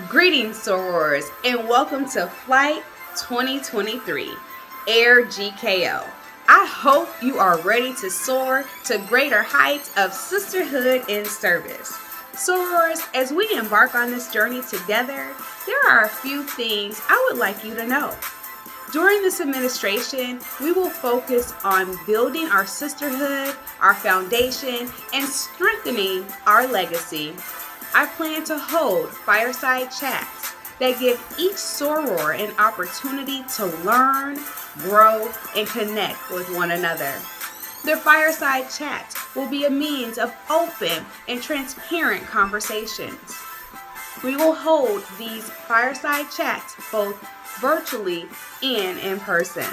Greetings, sorors, and welcome to Flight 2023, Air GKO. I hope you are ready to soar to greater heights of sisterhood in service. Sorors, as we embark on this journey together, there are a few things I would like you to know. During this administration, we will focus on building our sisterhood, our foundation, and strengthening our legacy. I plan to hold fireside chats that give each soror an opportunity to learn, grow, and connect with one another. The fireside chats will be a means of open and transparent conversations. We will hold these fireside chats both virtually and in person.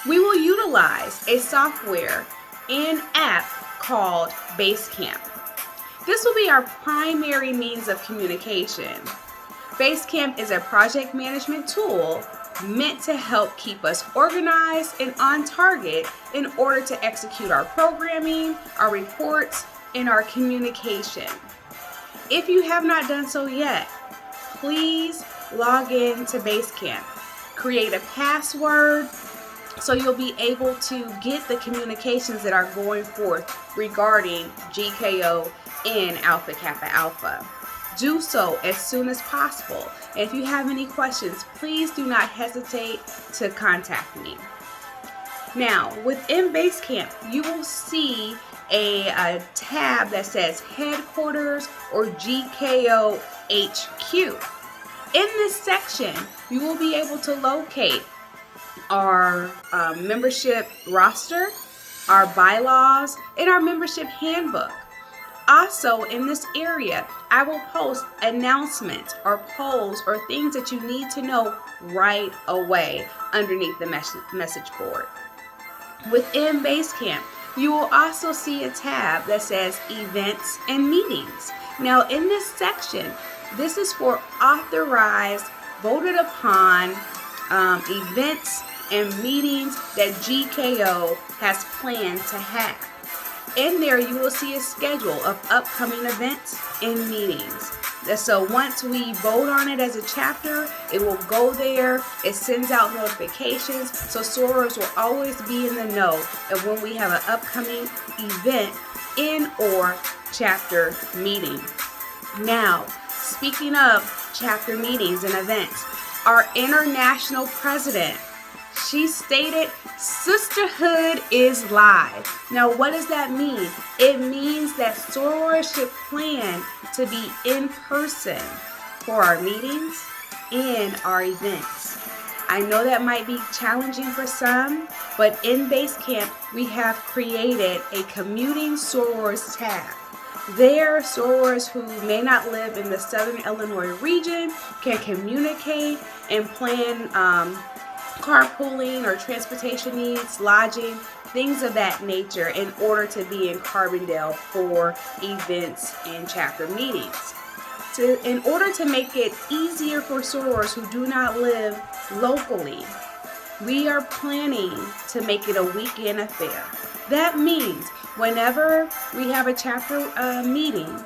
We will utilize a software and app called BaseCamp. This will be our primary means of communication. BaseCamp is a project management tool meant to help keep us organized and on target in order to execute our programming, our reports, and our communication. If you have not done so yet, please log in to BaseCamp. Create a password so you'll be able to get the communications that are going forth regarding GKO in Alpha Kappa Alpha. Do so as soon as possible. And if you have any questions, please do not hesitate to contact me. Now, within BaseCamp, you will see a tab that says Headquarters or GKO HQ. In this section, you will be able to locate our membership roster, our bylaws, and our membership handbook. Also, in this area, I will post announcements or polls or things that you need to know right away underneath the message board. Within BaseCamp, you will also see a tab that says Events and Meetings. Now, in this section, this is for authorized, voted upon events and meetings that GKO has planned to have. In there, you will see a schedule of upcoming events and meetings. So once we vote on it as a chapter, it will go there. It sends out notifications, so sorors will always be in the know of when we have an upcoming event in or chapter meeting. Now, speaking of chapter meetings and events, our international president, she stated, "Sisterhood is live." Now, what does that mean? It means that sorors should plan to be in person for our meetings and our events. I know that might be challenging for some, but in BaseCamp, we have created a commuting sorors tab. There, sorors who may not live in the Southern Illinois region can communicate and plan carpooling or transportation needs, lodging, things of that nature in order to be in Carbondale for events and chapter meetings. In order to make it easier for sorors who do not live locally, we are planning to make it a weekend affair. That means whenever we have a chapter meeting,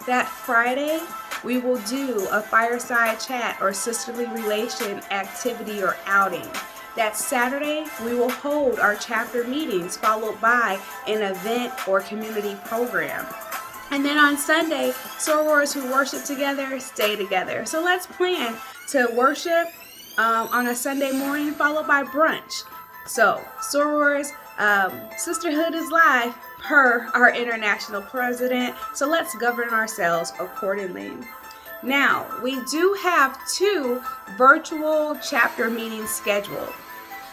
that Friday we will do a fireside chat or sisterly relation activity or outing. That Saturday, we will hold our chapter meetings followed by an event or community program. And then on Sunday, sorors who worship together stay together. So let's plan to worship on a Sunday morning followed by brunch. So sorors, Sisterhood is live per our international president. So let's govern ourselves accordingly. Now, we do have 2 virtual chapter meetings scheduled.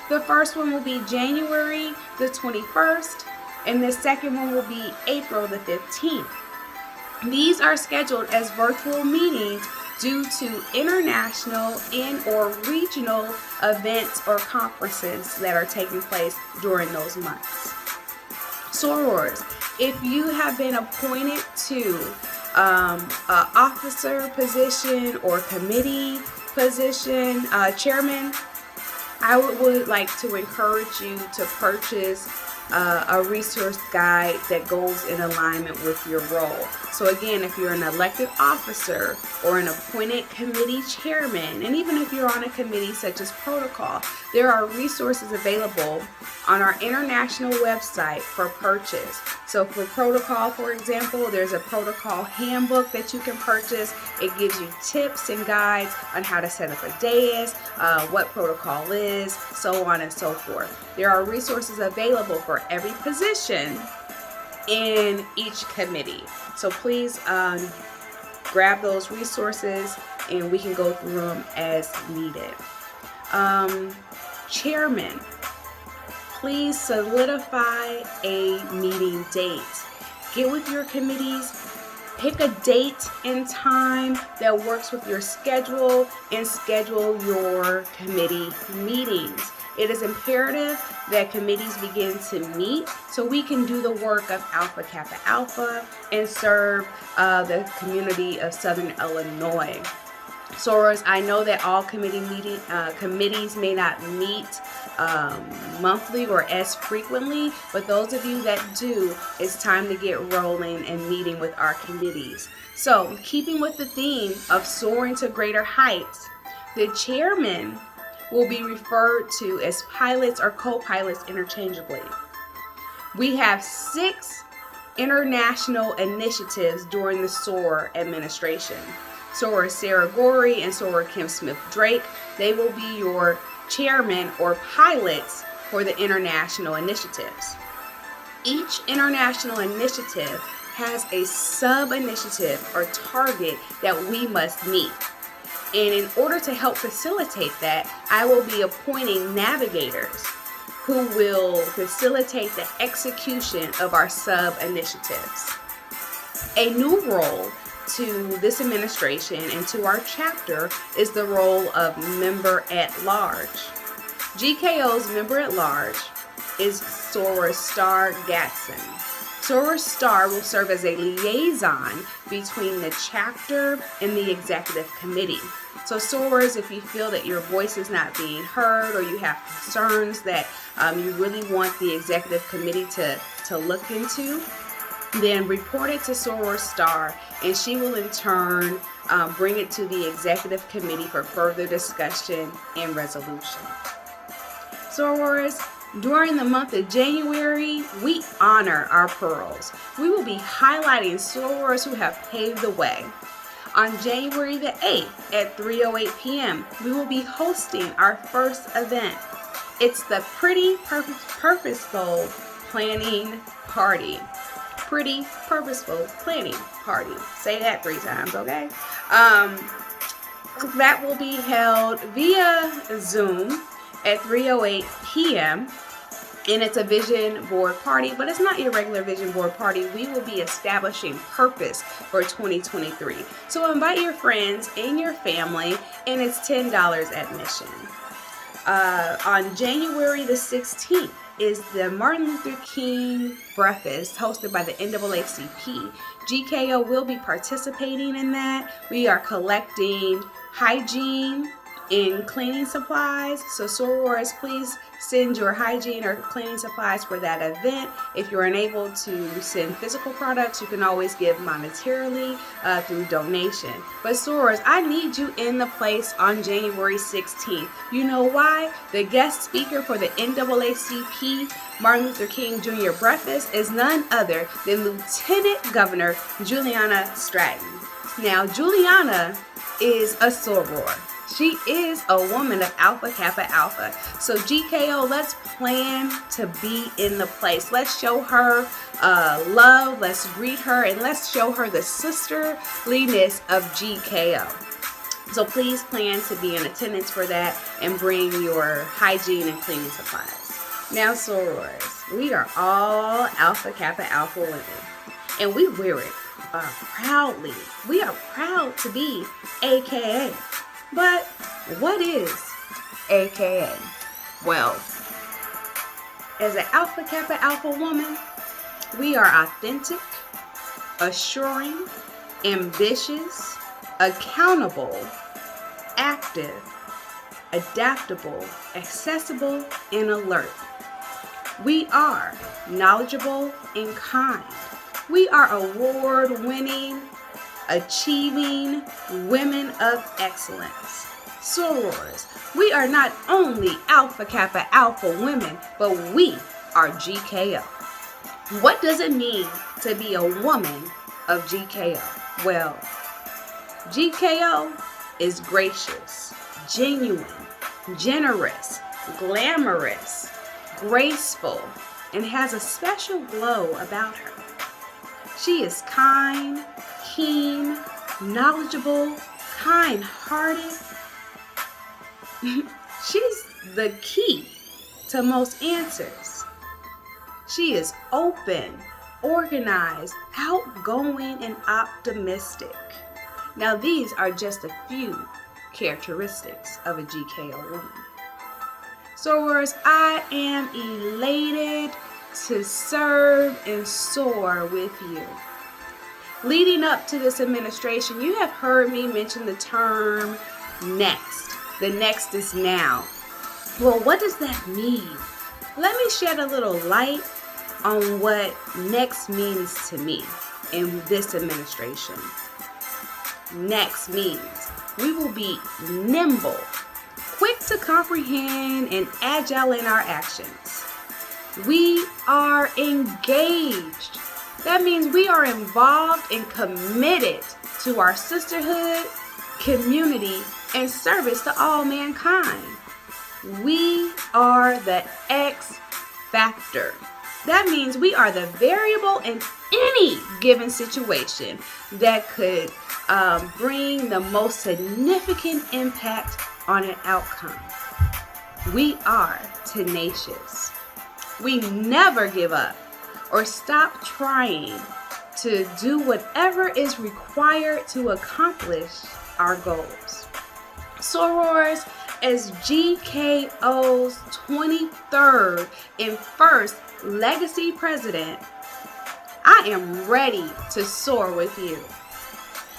The first one will be January the 21st, and the second one will be April the 15th. These are scheduled as virtual meetings due to international and or regional events or conferences that are taking place during those months. Sorors, if you have been appointed to officer position or committee position, chairman, I would like to encourage you to purchase a resource guide that goes in alignment with your role. So again, if you're an elected officer or an appointed committee chairman, and even if you're on a committee such as protocol, there are resources available on our international website for purchase. So for protocol, for example, there's a protocol handbook that you can purchase. It gives you tips and guides on how to set up a dais, what protocol is, so on and so forth. There are resources available for every position in each committee. So please grab those resources and we can go through them as needed. Chairman, please solidify a meeting date. Get with your committees, pick a date and time that works with your schedule, and schedule your committee meetings. It is imperative that committees begin to meet so we can do the work of Alpha Kappa Alpha and serve the community of Southern Illinois. Soarers, I know that all committees may not meet monthly or as frequently, but those of you that do, it's time to get rolling and meeting with our committees. So, keeping with the theme of soaring to greater heights, the chairman will be referred to as pilots or co-pilots interchangeably. We have 6 international initiatives during the SOAR administration. Soar Sarah Gorey and Soar Kim Smith Drake, they will be your chairman or pilots for the international initiatives. Each international initiative has a sub-initiative or target that we must meet. And in order to help facilitate that, I will be appointing navigators who will facilitate the execution of our sub-initiatives. A new role to this administration and to our chapter is the role of member at large. GKO's member at large is Soar Star Gatson. Soar Star will serve as a liaison between the chapter and the executive committee. So Soarers, if you feel that your voice is not being heard or you have concerns that you really want the executive committee to look into, then report it to Soar Star, and she will in turn bring it to the executive committee for further discussion and resolution. Soarers, during the month of January, we honor our pearls. We will be highlighting sorors who have paved the way. On January the 8th at 3:08 p.m., we will be hosting our first event. It's the Pretty Purposeful Planning Party. Pretty Purposeful Planning Party. Say that 3 times, okay? That will be held via Zoom at 3:08 p.m. And it's a vision board party, but it's not your regular vision board party. We will be establishing purpose for 2023. So invite your friends and your family, and it's $10 admission. On January the 16th is the Martin Luther King breakfast hosted by the NAACP. GKO will be participating in that. We are collecting hygiene and cleaning supplies. So sorors, please send your hygiene or cleaning supplies for that event. If you're unable to send physical products, you can always give monetarily through donation. But sorors, I need you in the place on January 16th. You know why? The guest speaker for the NAACP Martin Luther King Jr. breakfast is none other than Lieutenant Governor Juliana Stratton. Now, Juliana is a soror. She is a woman of Alpha Kappa Alpha. So GKO, let's plan to be in the place. Let's show her love. Let's greet her, and let's show her the sisterliness of GKO. So please plan to be in attendance for that and bring your hygiene and cleaning supplies. Now, sorors, we are all Alpha Kappa Alpha women, and we wear it proudly. We are proud to be AKA. But what is AKA? Well, as an Alpha Kappa Alpha woman, we are authentic, assuring, ambitious, accountable, active, adaptable, accessible, and alert. We are knowledgeable and kind. We are award-winning, achieving women of excellence. Sorors, we are not only Alpha Kappa Alpha women, but we are GKO. What does it mean to be a woman of GKO? Well, GKO is gracious, genuine, generous, glamorous, graceful, and has a special glow about her. She is kind, keen, knowledgeable, kind-hearted. She's the key to most answers. She is open, organized, outgoing, and optimistic. Now, these are just a few characteristics of a GKO woman. Sorors, I am elated to serve and soar with you. Leading up to this administration, you have heard me mention the term N.E.X.T. The N.E.X.T Is Now. Well, what does that mean? Let me shed a little light on what N.E.X.T means to me in this administration. N.E.X.T means we will be nimble, quick to comprehend, and agile in our actions. We are engaged. That means we are involved and committed to our sisterhood, community, and service to all mankind. We are the X factor. That means we are the variable in any given situation that could bring the most significant impact on an outcome. We are tenacious. We never give up or stop trying to do whatever is required to accomplish our goals. Sorors, as GKO's 23rd and 1st legacy president, I am ready to soar with you.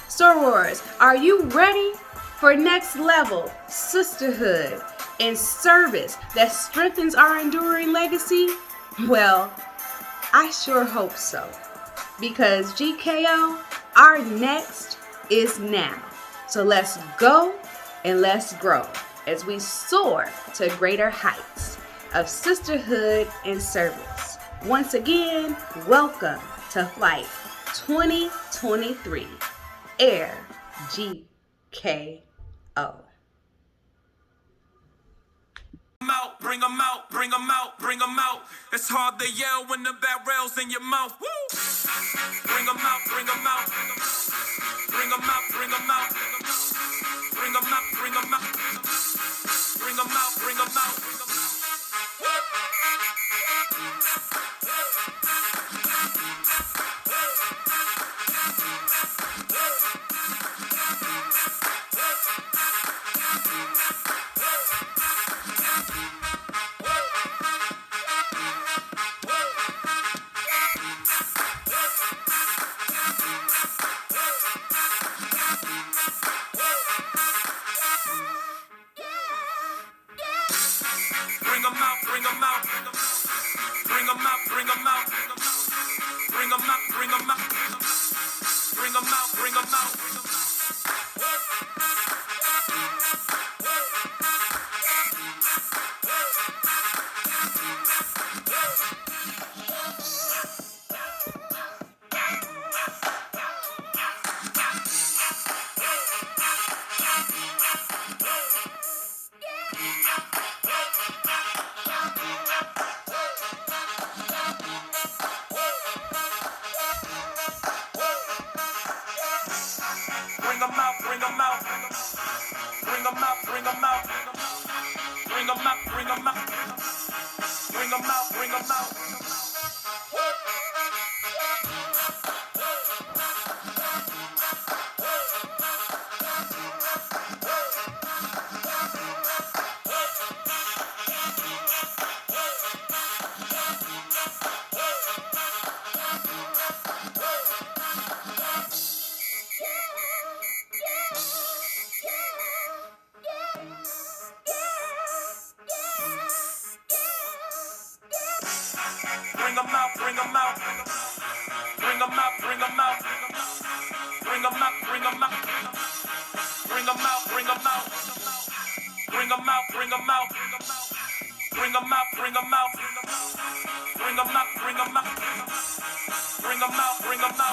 Sorors, are you ready for next level sisterhood and service that strengthens our enduring legacy? Well, I sure hope so, because GKO, our N.E.X.T is now. So let's go and let's grow as we soar to greater heights of sisterhood and service. Once again, welcome to Flight 2023, Air GKO. Bring 'em out, bring 'em out, bring 'em out. It's hard to yell when the barrel's in your mouth. Woo! Bring 'em out, bring 'em out. Bring 'em out, bring 'em out. Bring 'em out, bring 'em out. Bring 'em out, bring 'em out. Bring 'em out, bring 'em out. Bring 'em out, bring 'em out. Bring 'em out, bring 'em out. Bring 'em out, bring 'em out. Bring 'em out, bring 'em out. Bring 'em out, bring 'em out. Bring 'em out, bring 'em out. Bring 'em out, bring 'em out. bring them out. Bring them out, bring them out. Bring them out, bring them out. Bring them out, bring them out. Bring them out, bring them out. Bring them out, bring them out. Bring them out, bring them out. Bring them out, bring them out.